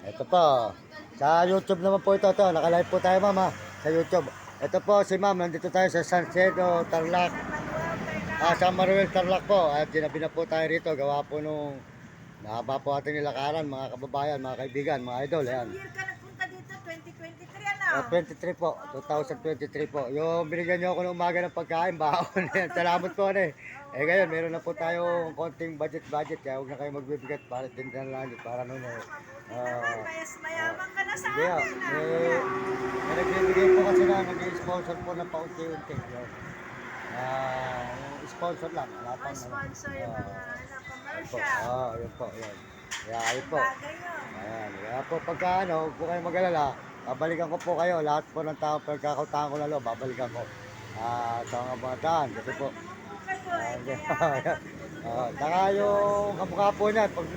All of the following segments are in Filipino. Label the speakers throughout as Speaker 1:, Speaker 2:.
Speaker 1: Ito po. Sa YouTube naman po ito. Naka-live po tayo, ma'am, ha, sa YouTube. Ito po si ma'am. Nandito tayo sa San Cedo, Tarlac. San Manuel, Tarlac po. At ginabi na po tayo rito. Gawa po nung mahaba po ating nilakaran, mga kababayan, mga kaibigan, mga idol. Ayan.
Speaker 2: Year ka nagpunta dito, 2023 ano?
Speaker 1: 23 po, 2023 po. Yung binigyan niyo ako ng umaga ng pagkain, baon yan. Salamat po ano eh. Ngayon, meron na po tayong konting budget, kaya huwag na kayo magbibigat para tindahan lang yun, para nun eh.
Speaker 2: Mayaman ka na sa
Speaker 1: Hindi ah,
Speaker 2: atin
Speaker 1: may nagbibigay po kasi na, nag-sponsor po na paunti-unti. Yung sponsor lang, wala pang
Speaker 2: sponsor yung mga
Speaker 1: Ayun po,
Speaker 2: commercial.
Speaker 1: yun po, yun. Kaya ayun po.
Speaker 2: Bagay yun.
Speaker 1: Ayan, kaya po pagka ano, huwag po kayo mag-alala, babalikan ko po kayo, lahat po ng tao, pagkakautahan ko na loob, babalikan ko. Sa mga daan, kasi po. Saka yung kamukha po niyan, pag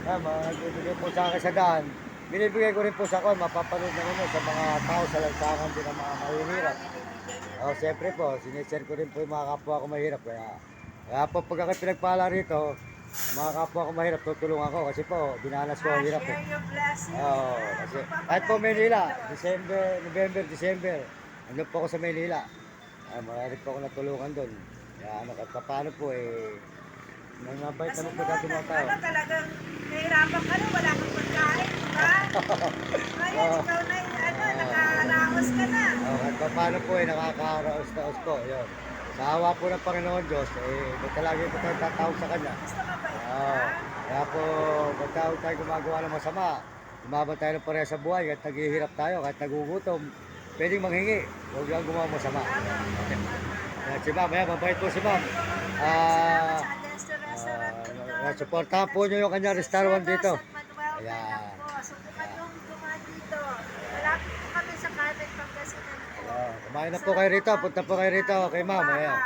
Speaker 1: magbibigay po sa akin sa daan, binibigay ko rin po sa kon, mapapanood na naman sa mga tao sa lansangan din ng mga mahihirap. Siyempre po, sinishare ko rin po yung mga kapwa ko mahirap. Kaya po pag ako pinagpala rito, mga kapwa ko mahirap, tutulungan ko kasi po, dinanas ko ang hirap.
Speaker 2: Share your blessing.
Speaker 1: Kasi kahit po Maynila, November, December, andun po ako sa Maynila. Marami po ako natulungan doon. Kaya kahit paano po mabait naman po dati mga tao.
Speaker 2: Talagang nahirapan ka na, wala kang pagkain, diba? Ngayon, ikaw na nakaraos ka na.
Speaker 1: Kahit paano po nakakaraos-taos po. Yun. Sa awa po ng Panginoon Diyos, talaga po tayo tatawag sa Kanya.
Speaker 2: Gusto ka ba
Speaker 1: Kaya po, pag tayo gumagawa ng masama, lumaban tayo ng pareha sa buhay, kahit naghihirap tayo, kahit nagugutom, pwedeng manghingi, huwag lang gumawa masama. Si ma'am, mabait po si ma'am. Supportahan po nyo yung kanyang restaurant dito. Ayan.
Speaker 2: Subukan yung dumaan dito. Malapit po kami sa Carmen, Pangasinan po.
Speaker 1: Kumain na po kayo rito, punta po kayo rito kay ma'am. Ayan.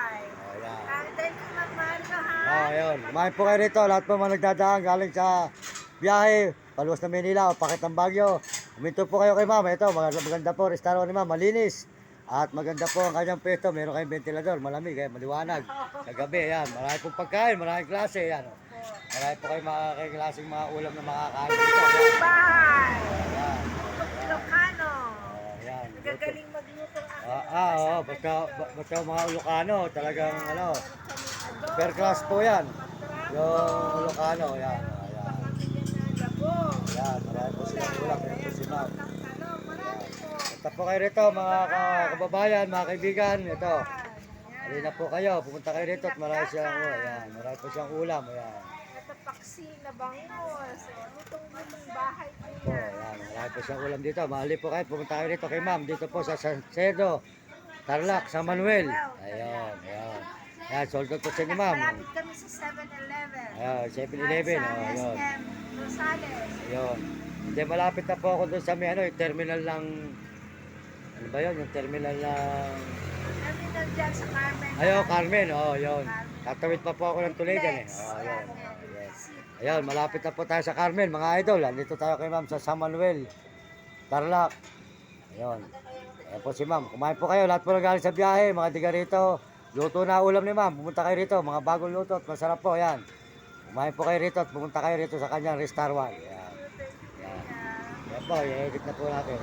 Speaker 2: Thank you, Ma'am Marlo, ha?
Speaker 1: Ayun. Kumain po kayo rito, lahat po mga nagdadaan galing sa biyahe, paluwas ng Manila o pakit ng Baguio. Huminto po kayo kay ma'am. Ito, maganda po restaurant ni ma'am, malinis. At maganda po ang kanyang pwesto, meron kayong ventilador, malamig, maliwanag. Sa gabi, yan. Marami pong pagkain, maraming klase, yan. Marami po kayong klaseng mga ulam na makakain dito.
Speaker 2: Bahay!
Speaker 1: Yan.
Speaker 2: Ilocano!
Speaker 1: Yan.
Speaker 2: Nagagaling magluto ang
Speaker 1: Basta mga Ilocano, talagang fair class po yan. Yung Ilocano, yan. Yan, marami po silang ulam, meron po si ma'am. Punta po kayo rito mga kababayan, mga kaibigan. Ito, halina po kayo, pumunta kayo rito at marami po siyang ulam. Ayan.
Speaker 2: Ito paksi na bangos. Lutong-lutong bahay po
Speaker 1: Ayan, marami po siyang ulam dito. Mahali po kayo, pumunta kayo rito kay ma'am. Dito po sa San Cedo, Tarlac, San Manuel. Ayan. Ayan, sold out po siya ni ma'am.
Speaker 2: Malapit kami sa 7-Eleven.
Speaker 1: Ayan, 7-Eleven.
Speaker 2: Ayun. Rosales.
Speaker 1: Ayun. Hindi, malapit na po ako doon sa may yung terminal ng... Ano ba yun? Yung terminal ng...
Speaker 2: Terminal dyan sa Carmen.
Speaker 1: Carmen. Yun. Tatawid pa po ako ng Tuligan Ayun. Yes. Ayun, malapit na po tayo sa Carmen, mga idol. Andito tayo kay ma'am sa San Manuel, Tarlac. Ayun. Ayan po si ma'am. Kumain po kayo. Lahat po nagaling sa biyahe, mga tiga rito. Luto na ulam ni ma'am. Pumunta kayo rito. Mga bagong luto at masarap po. Ayan. Kumain po kayo rito at pumunta kayo rito sa kanyang restaurant. Ayan. Ayan po, i-edit na po natin.